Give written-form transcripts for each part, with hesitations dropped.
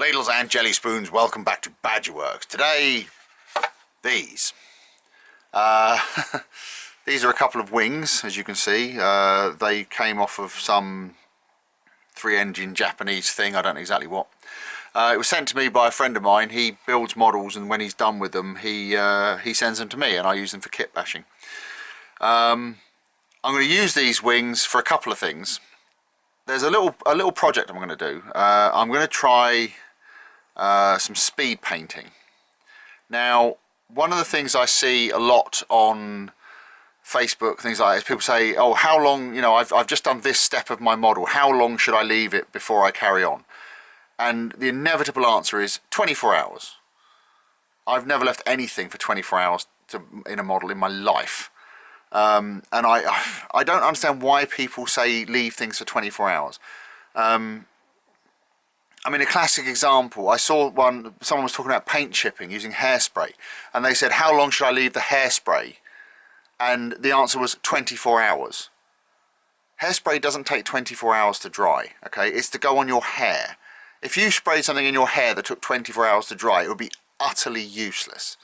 Ladles and jelly spoons, welcome back to Badgerworks. Today, these. These are a couple of wings, as you can see. They came off of some 3-engine Japanese thing, I don't know exactly what. It was sent to me by a friend of mine. He builds models, and when he's done with them, he sends them to me, and I use them for kit bashing. I'm going to use these wings for a couple of things. There's a little project I'm going to do. I'm going to try some speed painting. Now, one of the things I see a lot on Facebook, things like this, people say, oh, how long, you know, I've just done this step of my model, how long should I leave it before I carry on? And the inevitable answer is 24 hours. I've never left anything for 24 hours in a model in my life. And I don't understand why people say leave things for 24 hours. I mean, a classic example, I saw someone was talking about paint chipping using hairspray, and they said, how long should I leave the hairspray? And the answer was 24 hours. Hairspray doesn't take 24 hours to dry, okay? It's to go on your hair. If you sprayed something in your hair that took 24 hours to dry, it would be utterly useless.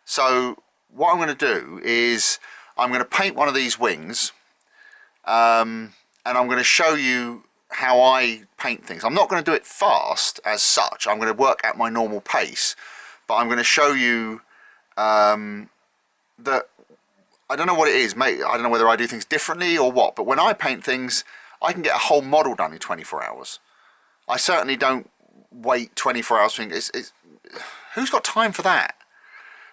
So what I'm going to do is I'm going to paint one of these wings, and I'm going to show you how I paint things. I'm not going to do it fast as such. I'm going to work at my normal pace, but I'm going to show you that I don't know what it is, mate. I don't know whether I do things differently or what, but when I paint things, I can get a whole model done in 24 hours. I certainly don't wait 24 hours. Who's got time for that?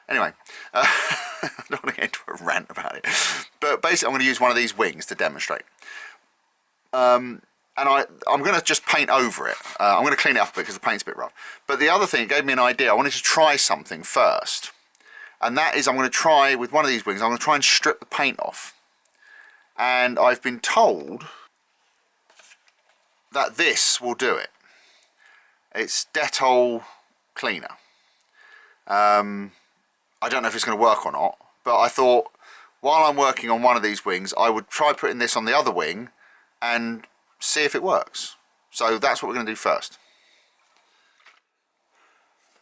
Anyway, I don't want to get into a rant about it. But basically, I'm going to use one of these wings to demonstrate. And I'm going to just paint over it. I'm going to clean it up a bit because the paint's a bit rough. But the other thing, it gave me an idea. I wanted to try something first. And that is, I'm going to try, with one of these wings, I'm going to try and strip the paint off. And I've been told that this will do it. It's Dettol cleaner. I don't know if it's going to work or not, but I thought while I'm working on one of these wings, I would try putting this on the other wing and see if it works. So that's what we're going to do first.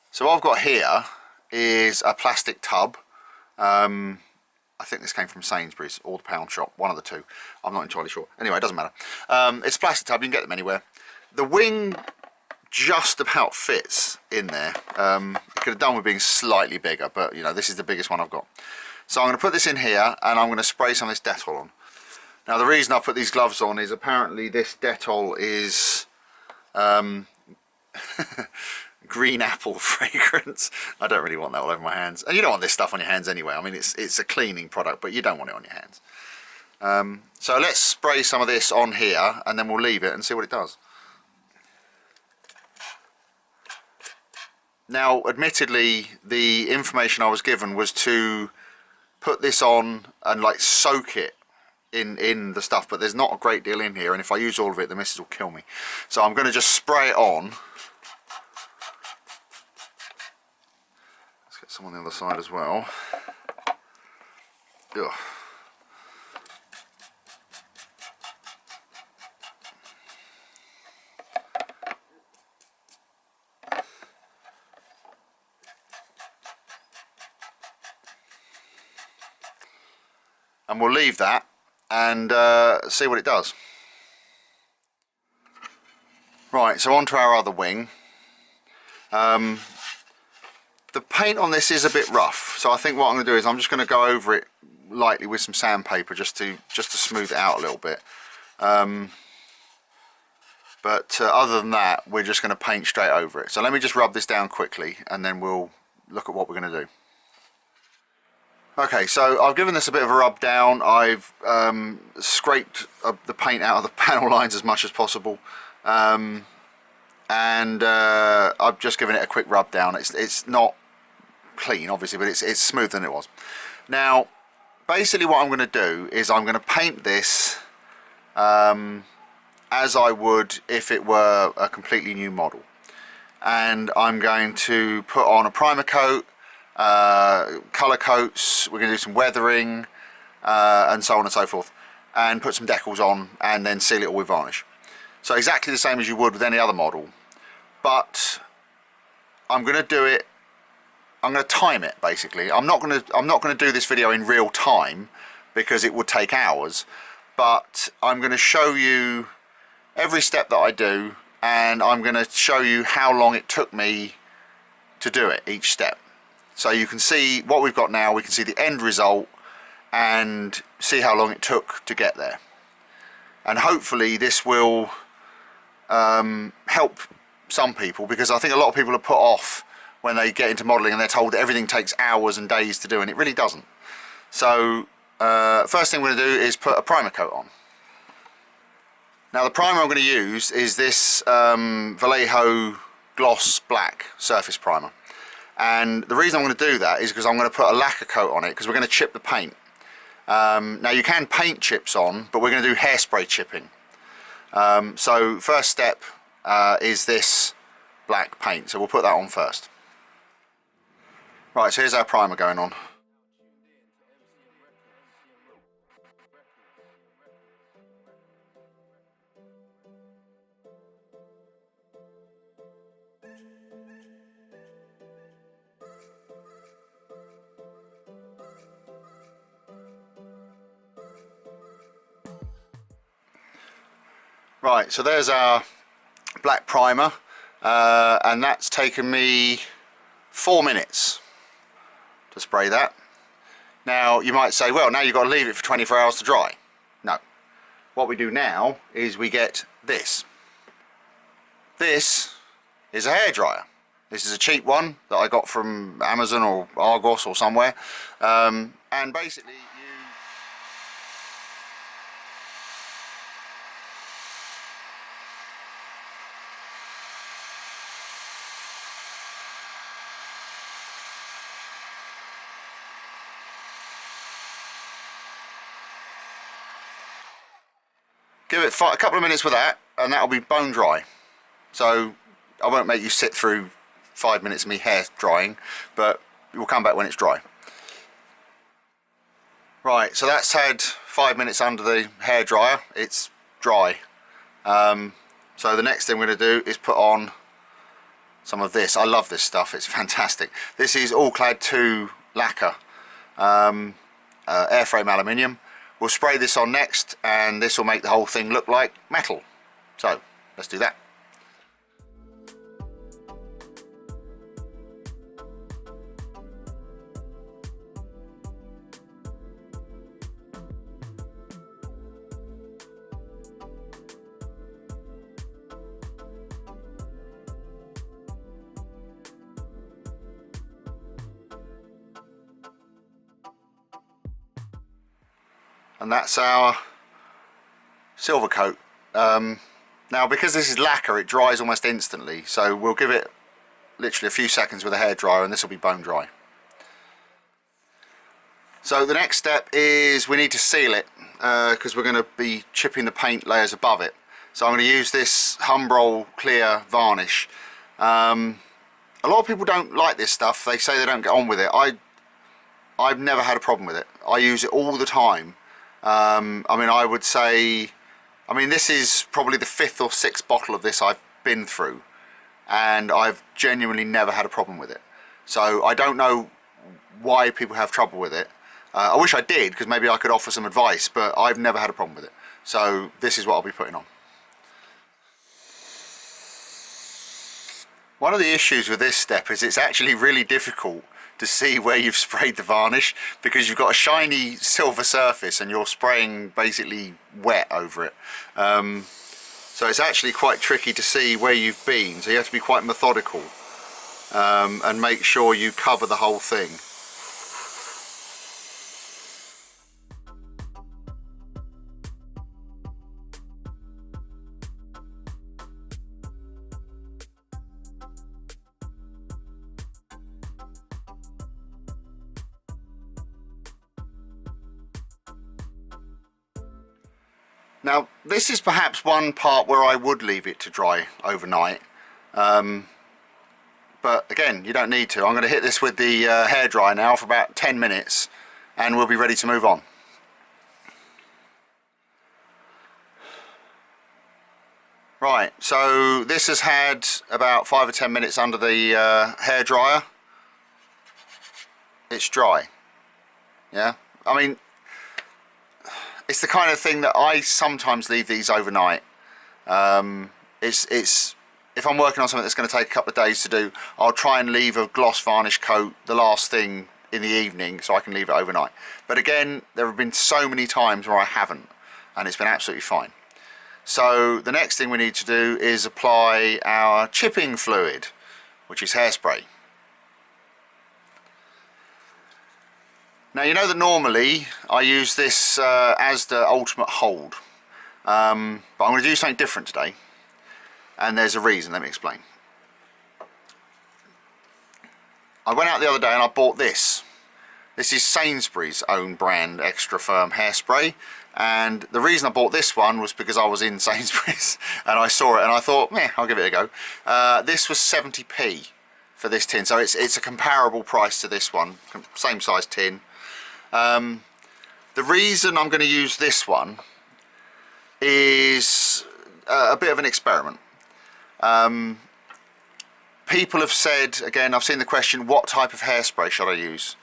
So what I've got here is a plastic tub. I think this came from Sainsbury's or the pound shop, one of the two. I'm not entirely sure. Anyway, it doesn't matter. It's a plastic tub, you can get them anywhere. The wing just about fits in there. It could have done with being slightly bigger, but you know, this is the biggest one I've got. So I'm going to put this in here and I'm going to spray some of this Dettol on. Now the reason I put these gloves on is apparently this Dettol is green apple fragrance. I don't really want that all over my hands, and you don't want this stuff on your hands anyway. I mean, it's a cleaning product, but you don't want it on your hands. So let's spray some of this on here and then we'll leave it and see what it does. Now admittedly, the information I was given was to put this on and like soak it in the stuff, but there's not a great deal in here, and if I use all of it the missus will kill me. So I'm going to just spray it on. Some on the other side as well. Ugh. And we'll leave that and see what it does. Right, so on to our other wing. The paint on this is a bit rough, so I think what I'm going to do is I'm just going to go over it lightly with some sandpaper just to smooth it out a little bit. But other than that, we're just going to paint straight over it. So let me just rub this down quickly and then we'll look at what we're going to do. Okay, so I've given this a bit of a rub down. I've scraped the paint out of the panel lines as much as possible. And I've just given it a quick rub down. It's not clean obviously, but it's smoother than it was. Now basically what I'm going to do is I'm going to paint this as I would if it were a completely new model, and I'm going to put on a primer coat, colour coats, we're going to do some weathering and so on and so forth, and put some decals on and then seal it all with varnish. So exactly the same as you would with any other model. but I'm going to do it, I'm going to time it basically. I'm not going to do this video in real time because it would take hours, but I'm going to show you every step that I do, and I'm going to show you how long it took me to do it, each step. So you can see what we've got now, we can see the end result and see how long it took to get there. And hopefully this will help some people, because I think a lot of people are put off when they get into modelling and they're told that everything takes hours and days to do, and it really doesn't. So first thing we're going to do is put a primer coat on. Now the primer I'm going to use is this Vallejo Gloss Black surface primer, and the reason I'm going to do that is because I'm going to put a lacquer coat on it, because we're going to chip the paint. Now you can paint chips on, but we're going to do hairspray chipping. So first step is this black paint, so we'll put that on first. Right, so here's our primer going on. Right, so there's our black primer, and that's taken me 4 minutes to spray that. Now you might say, well, now you've got to leave it for 24 hours to dry. No. What we do now is we get this. This is a hairdryer. This is a cheap one that I got from Amazon or Argos or somewhere, and basically give it a couple of minutes with that, and that'll be bone dry. So I won't make you sit through 5 minutes of me hair drying, but we'll come back when it's dry. Right, so that's had 5 minutes under the hair dryer. It's dry. So the next thing we're going to do is put on some of this. I love this stuff, it's fantastic. This is Alclad 2 lacquer, airframe aluminium. We'll spray this on next, and this will make the whole thing look like metal. So let's do that. And that's our silver coat. Now because this is lacquer, it dries almost instantly, so we'll give it literally a few seconds with a hairdryer and this will be bone dry. So the next step is we need to seal it, because we're going to be chipping the paint layers above it. So I'm going to use this Humbrol clear varnish. A lot of people don't like this stuff, they say they don't get on with it. I've never had a problem with it. I use it all the time. I mean, I would say, this is probably the 5th or 6th bottle of this I've been through, and I've genuinely never had a problem with it. So I don't know why people have trouble with it. I wish I did, because maybe I could offer some advice, but I've never had a problem with it. So this is what I'll be putting on. One of the issues with this step is it's actually really difficult to see where you've sprayed the varnish, because you've got a shiny silver surface and you're spraying basically wet over it. So it's actually quite tricky to see where you've been, so you have to be quite methodical and make sure you cover the whole thing. Now this is perhaps one part where I would leave it to dry overnight, but again, you don't need to. I'm going to hit this with the hairdryer now for about 10 minutes and we'll be ready to move on. Right, so this has had about 5 or 10 minutes under the hairdryer. It's dry. Yeah, I mean, it's the kind of thing that I sometimes leave these overnight. It's if I'm working on something that's going to take a couple of days to do, I'll try and leave a gloss varnish coat the last thing in the evening so I can leave it overnight. But again, there have been so many times where I haven't, and it's been absolutely fine. So the next thing we need to do is apply our chipping fluid, which is hairspray. Now you know that normally I use this as the ultimate hold, but I'm going to do something different today, and there's a reason. Let me explain. I went out the other day and I bought this. This is Sainsbury's own brand extra firm hairspray. And the reason I bought this one was because I was in Sainsbury's and I saw it and I thought, I'll give it a go. This was 70p for this tin, so it's a comparable price to this one, same size tin. The reason I'm going to use this one is a bit of an experiment. People have said, again, I've seen the question, what type of hairspray should I use?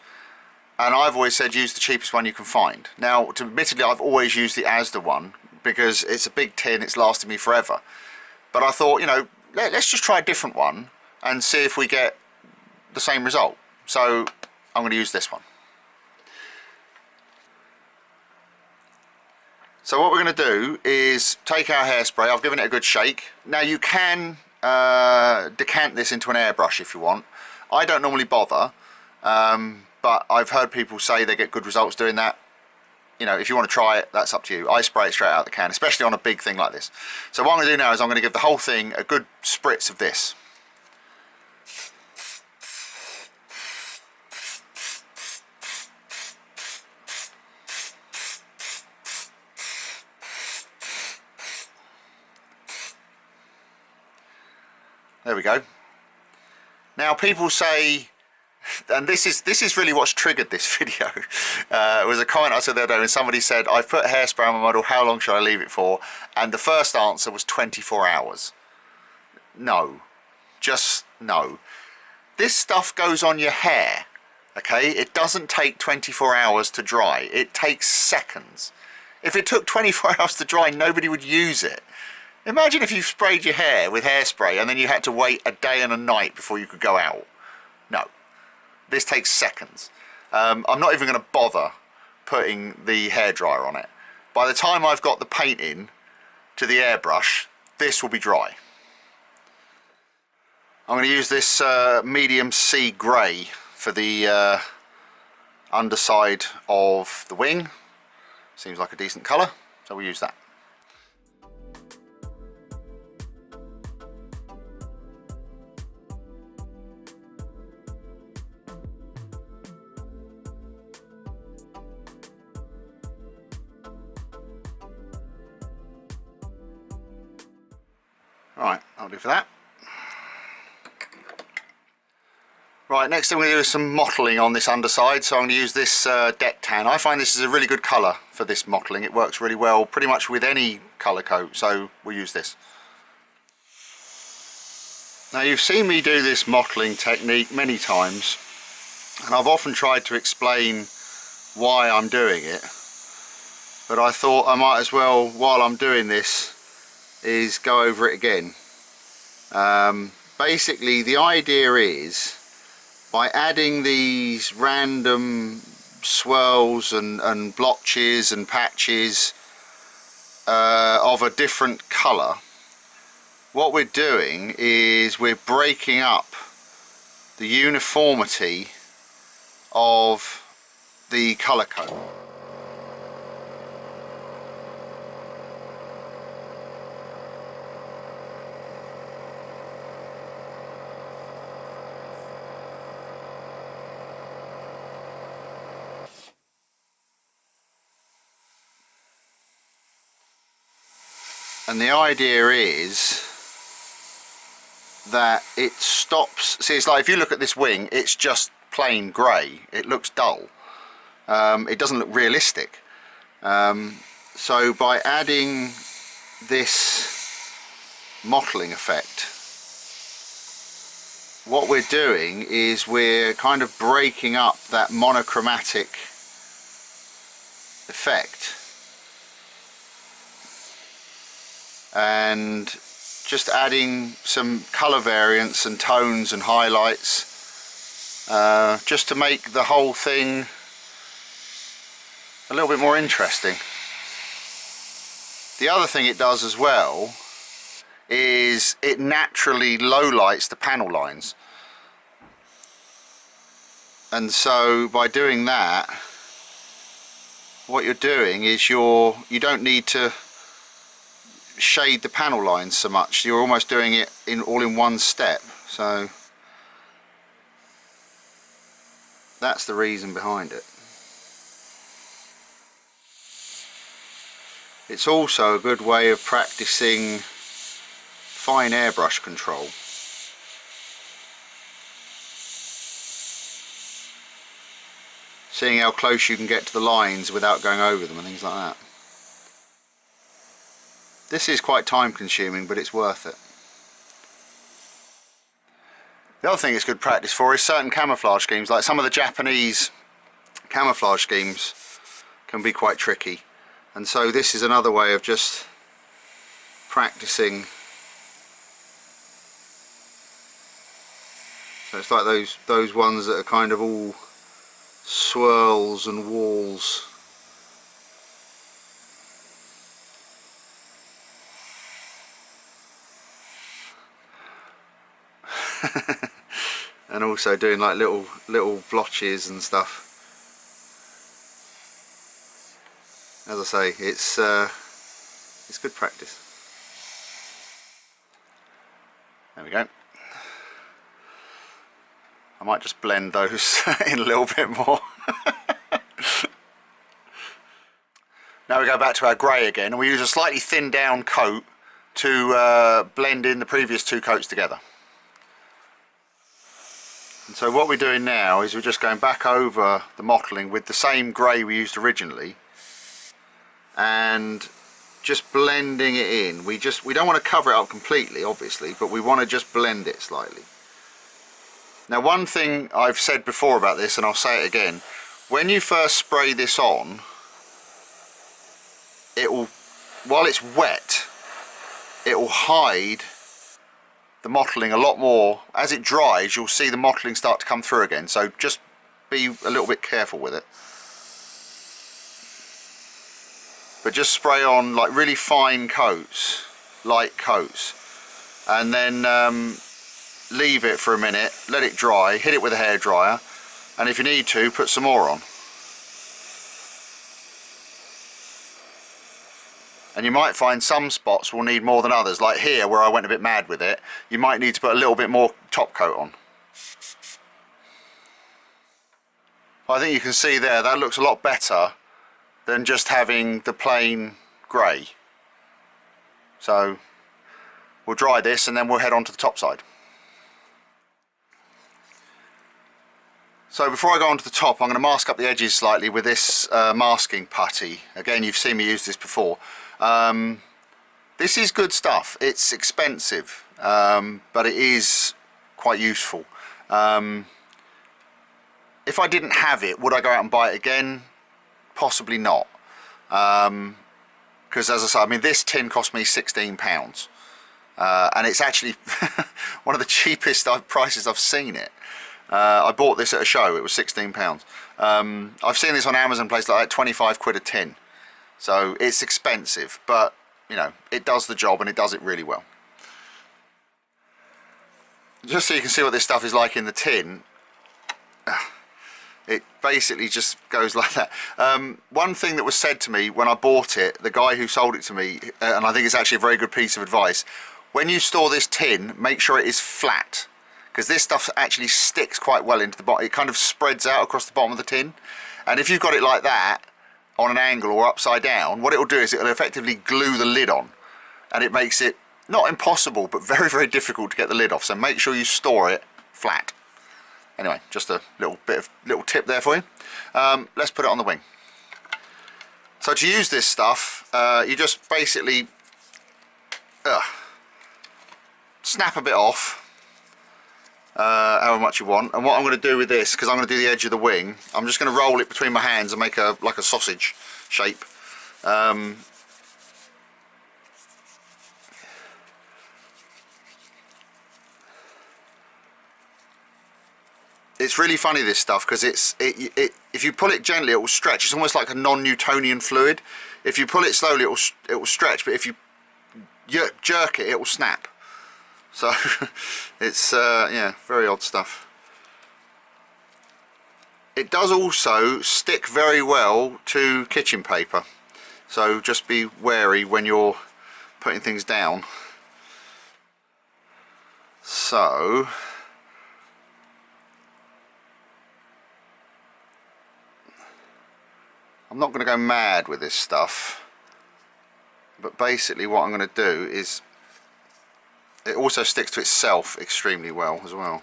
And I've always said use the cheapest one you can find. Now, admittedly, I've always used the Asda one because it's a big tin, it's lasted me forever. But I thought, you know, let's just try a different one and see if we get the same result. So I'm going to use this one. So what we're going to do is take our hairspray. I've given it a good shake. Now you can decant this into an airbrush if you want. I don't normally bother. But I've heard people say they get good results doing that. You know, if you want to try it, that's up to you. I spray it straight out of the can, especially on a big thing like this. So what I'm going to do now is I'm going to give the whole thing a good spritz of this. There we go. Now people say, and this is really what's triggered this video. It was a comment I said the other day when somebody said, I've put hairspray on my model, how long should I leave it for? And the first answer was 24 hours. No, just no. This stuff goes on your hair, okay? It doesn't take 24 hours to dry. It takes seconds. If it took 24 hours to dry, nobody would use it. Imagine if you sprayed your hair with hairspray and then you had to wait a day and a night before you could go out. No. This takes seconds. I'm not even going to bother putting the hairdryer on it. By the time I've got the paint in to the airbrush, this will be dry. I'm going to use this medium sea grey for the underside of the wing. Seems like a decent colour, so we'll use that. Right, that'll do for that. Right, next thing we're going to do is some mottling on this underside, so I'm going to use this deck tan. I find this is a really good colour for this mottling. It works really well pretty much with any colour coat, so we'll use this. Now you've seen me do this mottling technique many times, and I've often tried to explain why I'm doing it, but I thought I might as well, while I'm doing this, is go over it again. Basically the idea is, by adding these random swirls and blotches and patches of a different colour, what we're doing is we're breaking up the uniformity of the colour code. And the idea is that it stops. See, it's like if you look at this wing, it's just plain grey. It looks dull. It doesn't look realistic. So by adding this mottling effect. What we're doing is we're kind of breaking up that monochromatic effect and just adding some colour variants and tones and highlights, just to make the whole thing a little bit more interesting. The other thing it does as well is it naturally low lights the panel lines, and so by doing that, what you're doing is you don't need to shade the panel lines so much. You're almost doing it all in one step. So that's the reason behind it. It's also a good way of practicing fine airbrush control. Seeing how close you can get to the lines without going over them and things like that. This is quite time consuming, but it's worth it. The other thing it's good practice for is certain camouflage schemes, like some of the Japanese camouflage schemes can be quite tricky, and so this is another way of just practicing. So it's like those ones that are kind of all swirls and walls. And also doing like little blotches and stuff. As I say, it's good practice. There we go. I might just blend those in a little bit more. Now we go back to our grey again, and we use a slightly thinned down coat to blend in the previous two coats together. And so what we're doing now is we're just going back over the mottling with the same grey we used originally and just blending it in. We don't want to cover it up completely, obviously, but we want to just blend it slightly. Now, one thing I've said before about this, and I'll say it again, when you first spray this on, while it's wet, it will hide the mottling a lot more. As it dries, you'll see the mottling start to come through again, so just be a little bit careful with it. But just spray on like really fine coats, light coats, and then leave it for a minute, let it dry, hit it with a hairdryer, and if you need to, put some more on. And you might find some spots will need more than others, like here where I went a bit mad with it, you might need to put a little bit more top coat on. I think you can see there, that looks a lot better than just having the plain grey. So we'll dry this and then we'll head on to the top side. So before I go on to the top, I'm going to mask up the edges slightly with this masking putty. Again, you've seen me use this before. This is good stuff. It's expensive, but it is quite useful. If I didn't have it, would I go out and buy it again? Possibly not. Because as I say, I mean, this tin cost me £16. And it's actually one of the cheapest prices I've seen it. I bought this at a show, it was £16. I've seen this on Amazon, place like that, 25 quid a tin. So it's expensive, but you know, it does the job and it does it really well. Just so you can see what this stuff is like in the tin, it basically just goes like that. One thing that was said to me when I bought it, the guy who sold it to me, and I think it's actually a very good piece of advice, when you store this tin, make sure it is flat, because this stuff actually sticks quite well into the bottom. It kind of spreads out across the bottom of the tin, and if you've got it like that on an angle or upside down, what it will do is it will effectively glue the lid on, and it makes it not impossible but very, very difficult to get the lid off. So make sure you store it flat. Anyway, just a little tip there for you. Let's put it on the wing. So to use this stuff, you just basically snap a bit off, however much you want. And what I'm going to do with this, because I'm going to do the edge of the wing, I'm just going to roll it between my hands and make like a sausage shape. It's really funny, this stuff, because if you pull it gently it will stretch. It's almost like a non-Newtonian fluid. If you pull it slowly it will stretch, but if you jerk it, it will snap. So it's yeah, very odd stuff. It does also stick very well to kitchen paper, so just be wary when you're putting things down. So I'm not going to go mad with this stuff, but basically what I'm going to do is, it also sticks to itself extremely well as well.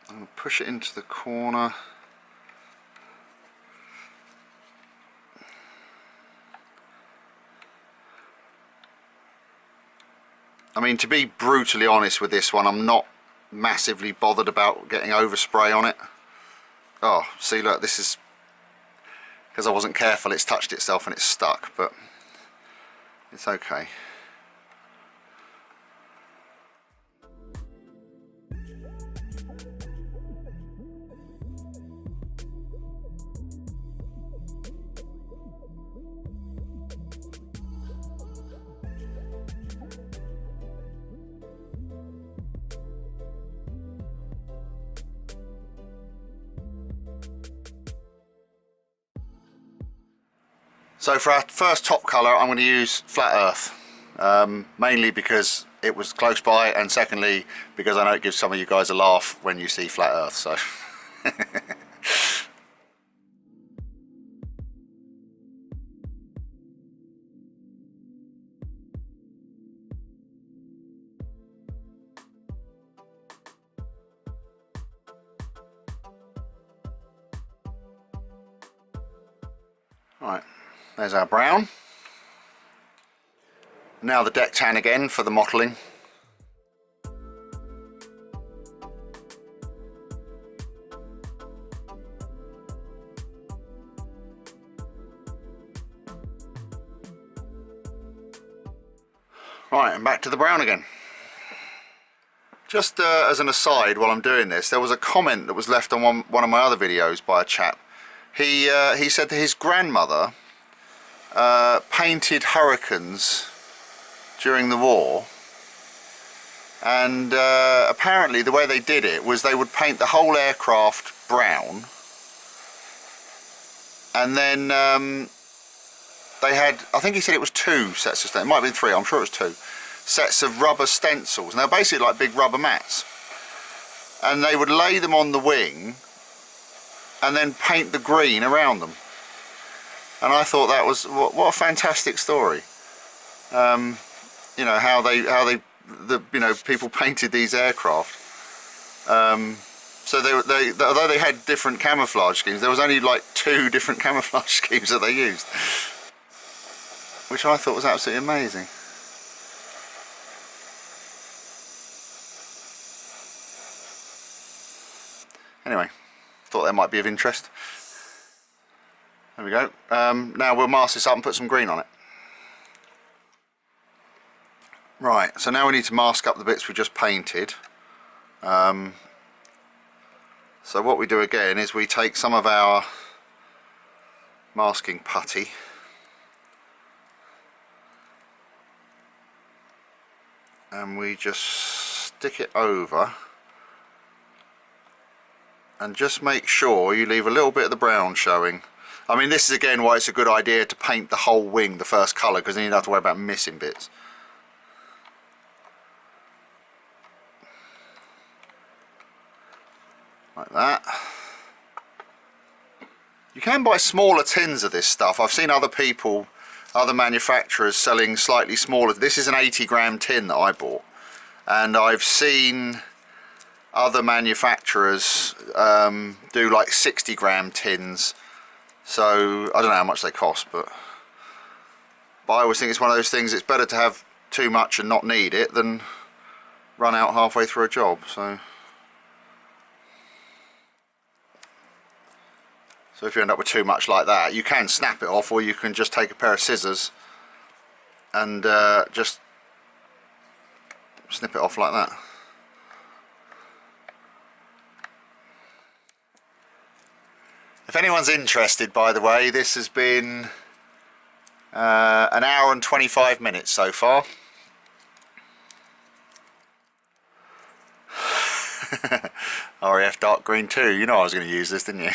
I'm going to push it into the corner. I mean, to be brutally honest with this one, I'm not massively bothered about getting overspray on it. Oh, see, look, this is because I wasn't careful, it's touched itself and it's stuck, but it's okay. So for our first top colour, I'm going to use Flat Earth, mainly because it was close by, and secondly because I know it gives some of you guys a laugh when you see Flat Earth. So right. There's our brown. Now the deck tan again for the mottling. Right, and back to the brown again. Just as an aside, while I'm doing this, there was a comment that was left on one of my other videos by a chap. He said that his grandmother painted Hurricanes during the war, and apparently the way they did it was they would paint the whole aircraft brown, and then they had, I think he said it was 2 sets of stencils, it might have been 3, I'm sure it was 2 sets of rubber stencils, and they're basically like big rubber mats, and they would lay them on the wing and then paint the green around them. And I thought that was what a fantastic story. You know, how people painted these aircraft. So although they had different camouflage schemes, there was only like 2 different camouflage schemes that they used, which I thought was absolutely amazing. Anyway, thought that might be of interest. There we go. Now we'll mask this up and put some green on it. Right, so now we need to mask up the bits we just painted. So what we do again is we take some of our masking putty and we just stick it over, and just make sure you leave a little bit of the brown showing. I mean, this is again why it's a good idea to paint the whole wing the first colour, because then you don't have to worry about missing bits. Like that. You can buy smaller tins of this stuff. I've seen other people, other manufacturers selling slightly smaller. This is an 80-gram tin that I bought, and I've seen other manufacturers do like 60-gram tins. So I don't know how much they cost, but But I always think it's one of those things, it's better to have too much and not need it than run out halfway through a job. So if you end up with too much like that, you can snap it off, or you can just take a pair of scissors and just snip it off like that. If anyone's interested, by the way, this has been an hour and 25 minutes so far. RAF dark green too. You know I was going to use this, didn't you?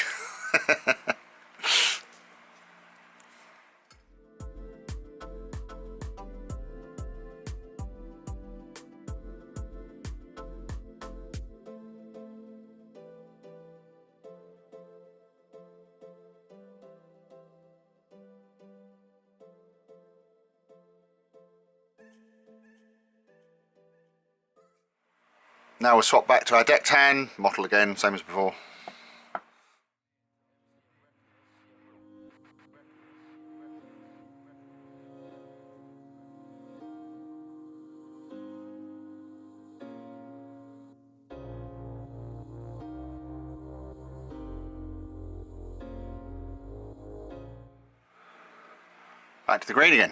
Now we'll swap back to our decked hand, mottle again, same as before. Back to the green again.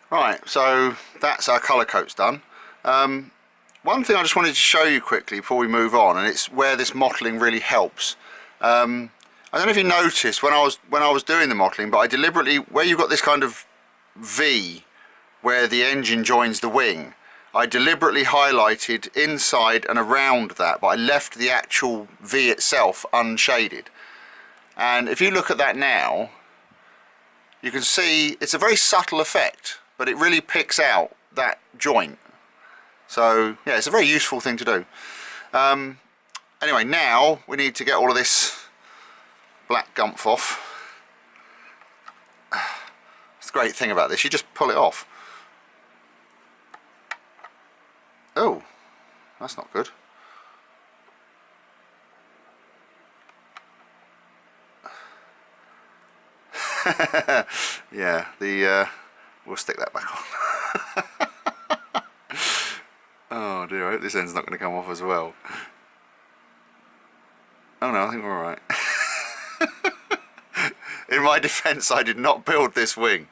Right, so that's our colour coats done. One thing I just wanted to show you quickly before we move on, and it's where this mottling really helps. I don't know if you noticed when I was doing the mottling, but I deliberately, where you've got this kind of V where the engine joins the wing, I deliberately highlighted inside and around that, but I left the actual V itself unshaded. And if you look at that now, you can see it's a very subtle effect, but it really picks out that joint. So yeah, it's a very useful thing to do. Anyway, now we need to get all of this black gumph off. It's the great thing about this, you just pull it off. Oh, that's not good. Yeah, we'll stick that back on. Oh dear, I hope this end's not going to come off as well. Oh no, I think we're alright. In my defence, I did not build this wing.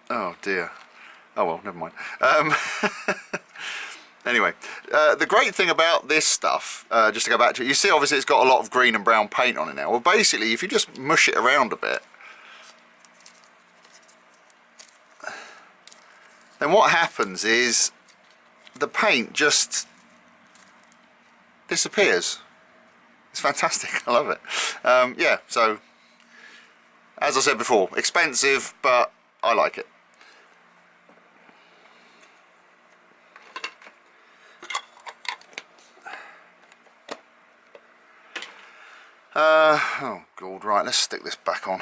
Oh dear. Oh well, never mind. Anyway, the great thing about this stuff, just to go back to it, you see obviously it's got a lot of green and brown paint on it now. Well basically, if you just mush it around a bit, then what happens is the paint just disappears. It's fantastic, I love it. Yeah, so as I said before, expensive, but I like it. Oh god, right, let's stick this back on.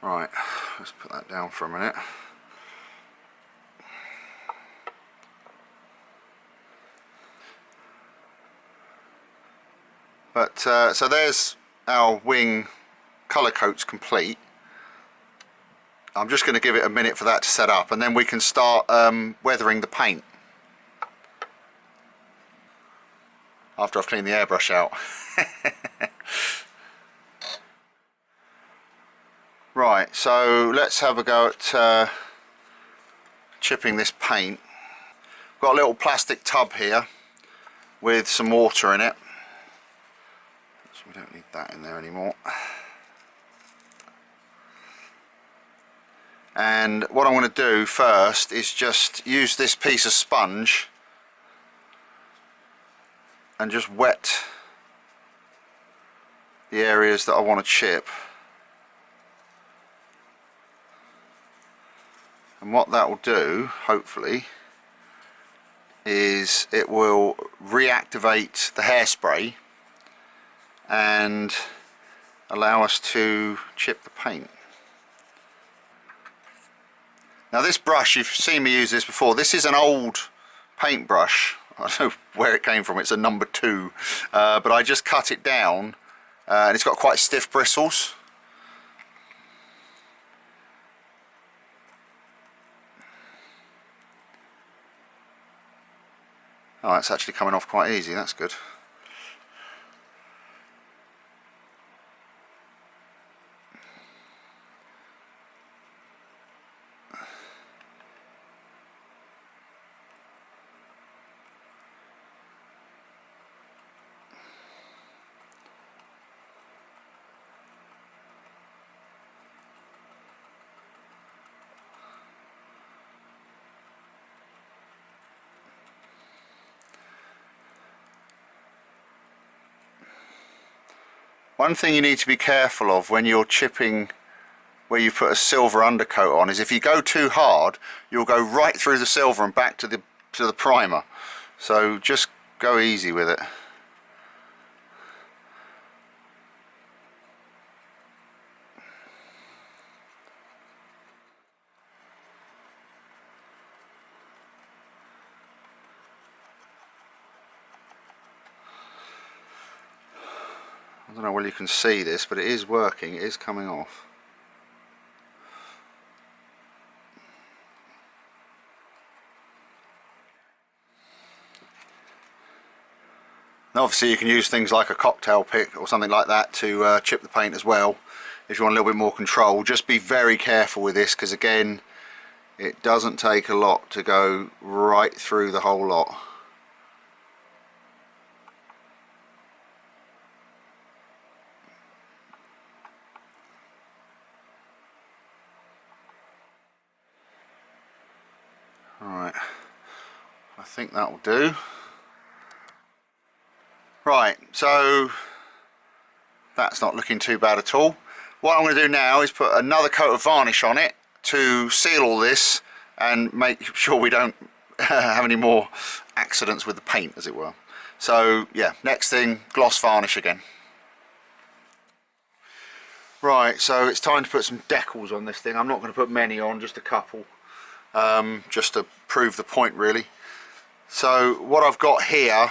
Right, let's put that down for a minute. But so there's our wing colour coats complete. I'm just going to give it a minute for that to set up, and then we can start weathering the paint after I've cleaned the airbrush out. Right, so let's have a go at chipping this paint. Got a little plastic tub here with some water in it, so we don't need that in there anymore. And what I'm going to do first is just use this piece of sponge and just wet the areas that I want to chip. And what that will do, hopefully, is it will reactivate the hairspray and allow us to chip the paint. Now this brush, you've seen me use this before, this is an old paintbrush. I don't know where it came from, it's a number 2, but I just cut it down and it's got quite stiff bristles. Oh, it's actually coming off quite easy, that's good. One thing you need to be careful of when you're chipping where you put a silver undercoat on is if you go too hard, you'll go right through the silver and back to the primer. So just go easy with it. I don't know whether you can see this, but it is working, it is coming off. Now obviously you can use things like a cocktail pick or something like that to chip the paint as well if you want a little bit more control. Just be very careful with this because again it doesn't take a lot to go right through the whole lot. Alright, I think that will do. Right, so that's not looking too bad at all. What I'm going to do now is put another coat of varnish on it to seal all this and make sure we don't have any more accidents with the paint, as it were. So yeah, next thing, gloss varnish again. Right, so it's time to put some decals on this thing. I'm not going to put many on, just a couple. Just to prove the point really. So what I've got here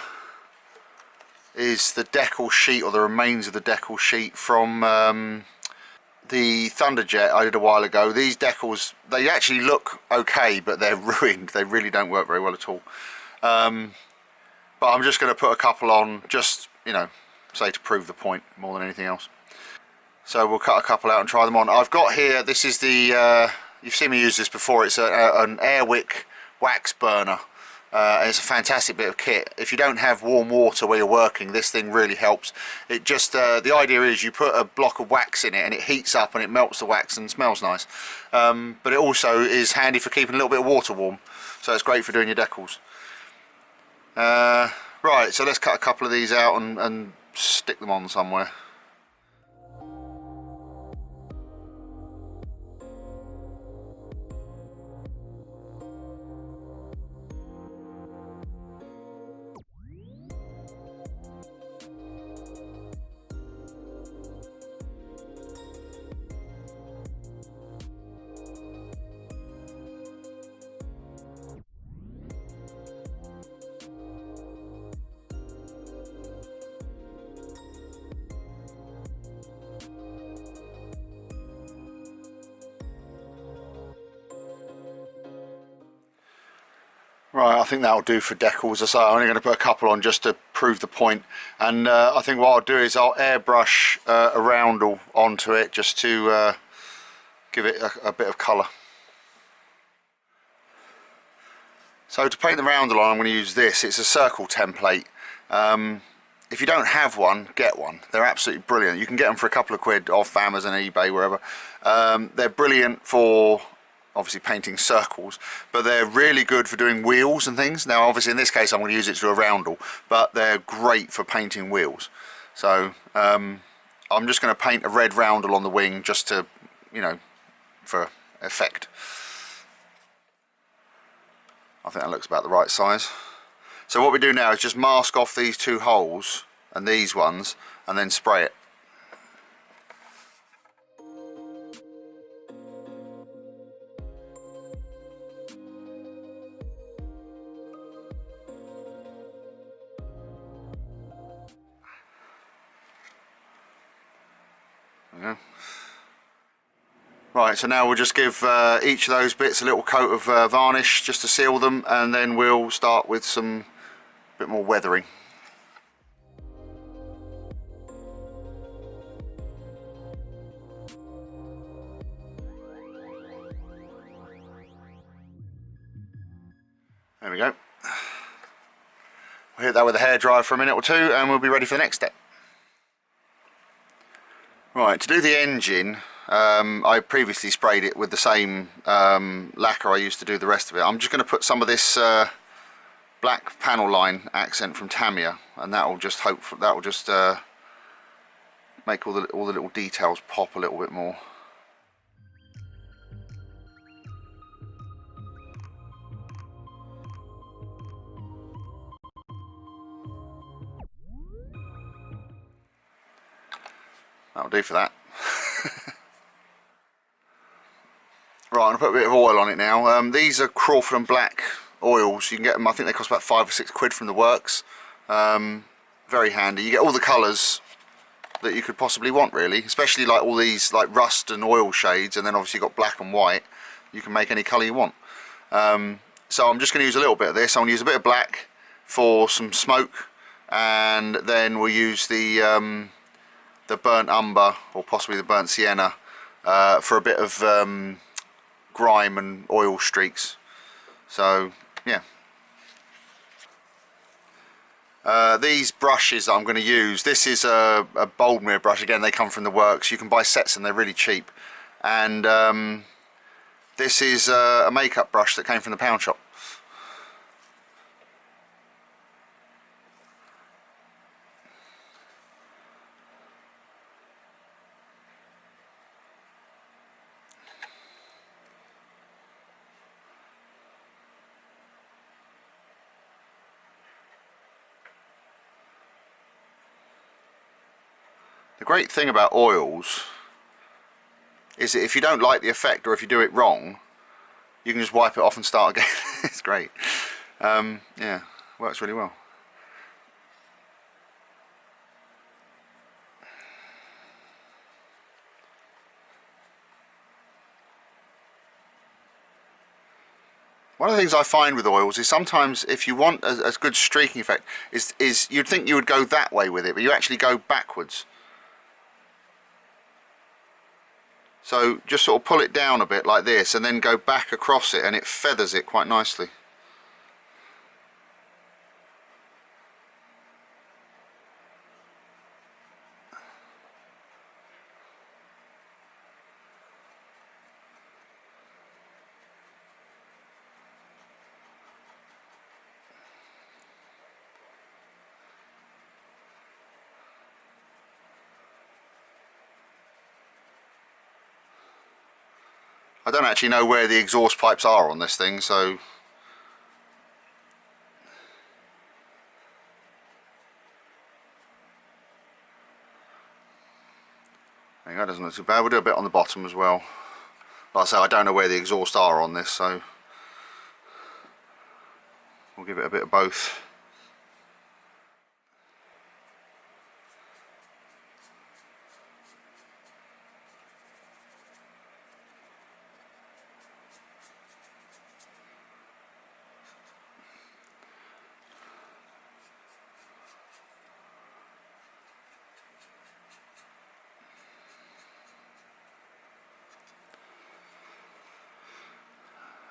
is the decal sheet, or the remains of the decal sheet from the Thunderjet I did a while ago. These decals, they actually look okay, but they're ruined. They really don't work very well at all. But I'm just going to put a couple on, just, you know, say to prove the point more than anything else. So we'll cut a couple out and try them on. I've got here, this is the you've seen me use this before, it's an Airwick wax burner. It's a fantastic bit of kit. If you don't have warm water where you're working, this thing really helps. It just, the idea is you put a block of wax in it and it heats up and it melts the wax and smells nice. But it also is handy for keeping a little bit of water warm. So it's great for doing your decals. Right, so let's cut a couple of these out and stick them on somewhere. Right, I think that'll do for decals. As I say, I'm only going to put a couple on just to prove the point. And I think what I'll do is I'll airbrush a roundel onto it just to give it a bit of colour. So to paint the roundel on, I'm going to use this. It's a circle template. If you don't have one, get one. They're absolutely brilliant. You can get them for a couple of quid off Amazon, eBay, wherever. They're brilliant for obviously painting circles, but they're really good for doing wheels and things. Now obviously in this case I'm going to use it to do a roundel, but they're great for painting wheels. So I'm just going to paint a red roundel on the wing just to, you know, for effect. I think that looks about the right size. So what we do now is just mask off these two holes and these ones and then spray it. There we go. Right, so now we'll just give each of those bits a little coat of varnish just to seal them, and then we'll start with some bit more weathering. There we go. We'll hit that with a hairdryer for a minute or two and we'll be ready for the next step. Right, to do the engine, I previously sprayed it with the same lacquer I used to do the rest of it. I'm just going to put some of this black panel line accent from Tamiya, and that will just make all the little details pop a little bit more. That'll do for that. Right, I'm going to put a bit of oil on it now. These are Crawford Black oils. You can get them, I think they cost about 5 or 6 quid from the works. Very handy. You get all the colours that you could possibly want, really, especially like all these like rust and oil shades, and then obviously you've got black and white. You can make any colour you want. So I'm just going to use a little bit of this. I'm going to use a bit of black for some smoke, and then we'll use the burnt umber, or possibly the burnt sienna, for a bit of grime and oil streaks. So yeah, these brushes that I'm going to use, this is a Boldmere brush. Again, they come from the works. You can buy sets and they're really cheap. And this is a makeup brush that came from the pound shop. The great thing about oils is that if you don't like the effect, or if you do it wrong, you can just wipe it off and start again. It's great. Yeah, works really well. One of the things I find with oils is sometimes if you want a good streaking effect, is you'd think you would go that way with it, but you actually go backwards. So just sort of pull it down a bit like this and then go back across it, and it feathers it quite nicely. I don't actually know where the exhaust pipes are on this thing, so there you go, doesn't look too bad. We'll do a bit on the bottom as well. Like I say, I don't know where the exhaust are on this, so we'll give it a bit of both.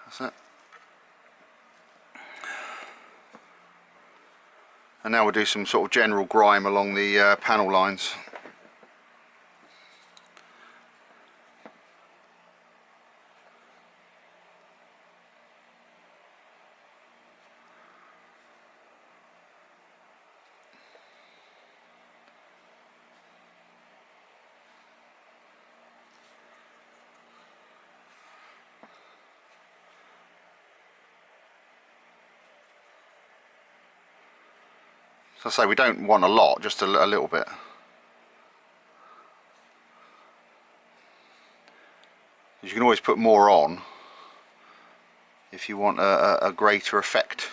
That's it. And now we'll do some sort of general grime along the panel lines. So I say we don't want a lot, just a little bit. You can always put more on if you want a greater effect.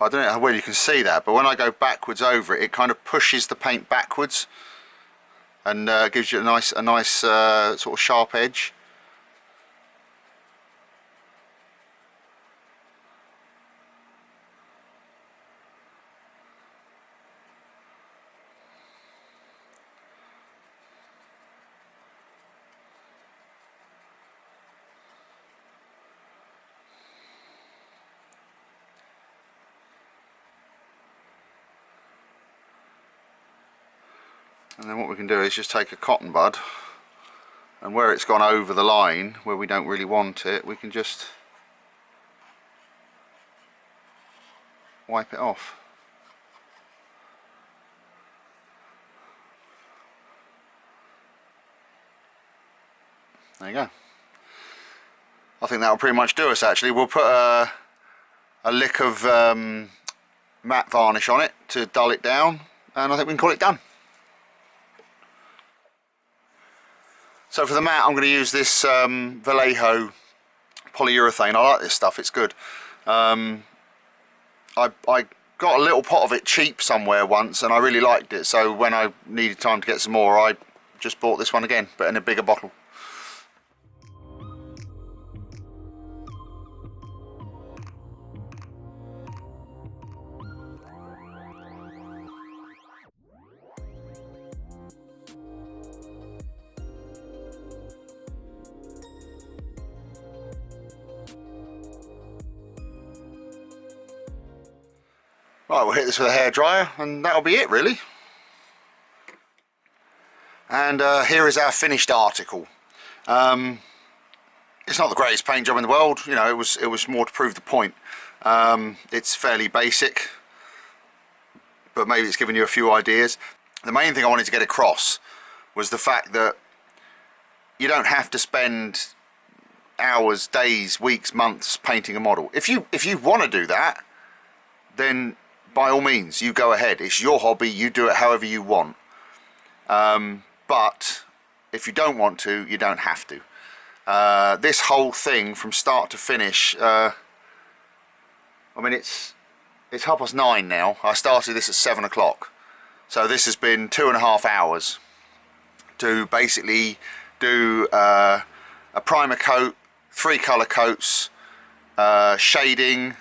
I don't know how well you can see that, but when I go backwards over it, it kind of pushes the paint backwards and gives you a nice sort of sharp edge. And then what we can do is just take a cotton bud, and where it's gone over the line where we don't really want it, we can just wipe it off. There you go. I think that'll pretty much do us actually. We'll put a lick of matte varnish on it to dull it down, and I think we can call it done. So for the matte, I'm going to use this Vallejo polyurethane. I like this stuff, it's good. I got a little pot of it cheap somewhere once and I really liked it, so when I needed time to get some more, I just bought this one again, but in a bigger bottle. Right, we'll hit this with a hairdryer and that'll be it really. And here is our finished article. It's not the greatest paint job in the world, you know, it was more to prove the point. It's fairly basic, but maybe it's given you a few ideas. The main thing I wanted to get across was the fact that you don't have to spend hours, days, weeks, months painting a model. If you want to do that, then by all means you go ahead. It's your hobby, you do it however you want. But if you don't want to, you don't have to. This whole thing from start to finish, I mean it's 9:30 now. I started this at 7 o'clock, so this has been 2.5 hours to basically do a primer coat, 3 colour coats, shading,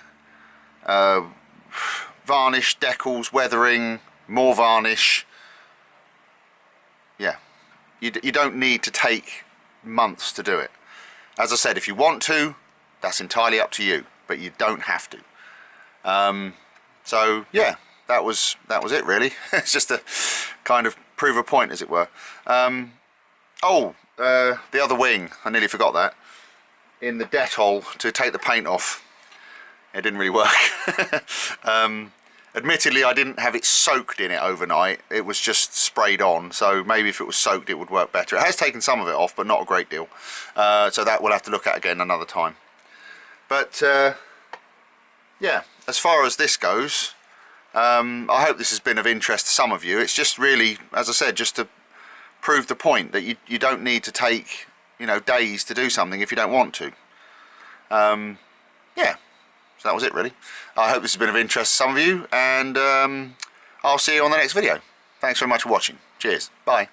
varnish, decals, weathering, more varnish. Yeah, you don't need to take months to do it. As I said, if you want to, that's entirely up to you, but you don't have to. So yeah, that was it really. It's just to kind of prove a point, as it were. The other wing, I nearly forgot that. In the Dettol to take the paint off, it didn't really work. Admittedly, I didn't have it soaked in it overnight. It was just sprayed on, so maybe if it was soaked it would work better. It has taken some of it off, but not a great deal. So that we'll have to look at again another time. But yeah, as far as this goes, I hope this has been of interest to some of you. It's just really, as I said, just to prove the point that you don't need to take, you know, days to do something if you don't want to. Yeah, so that was it really. I hope this has been of interest to some of you, and I'll see you on the next video. Thanks very much for watching. Cheers. Bye.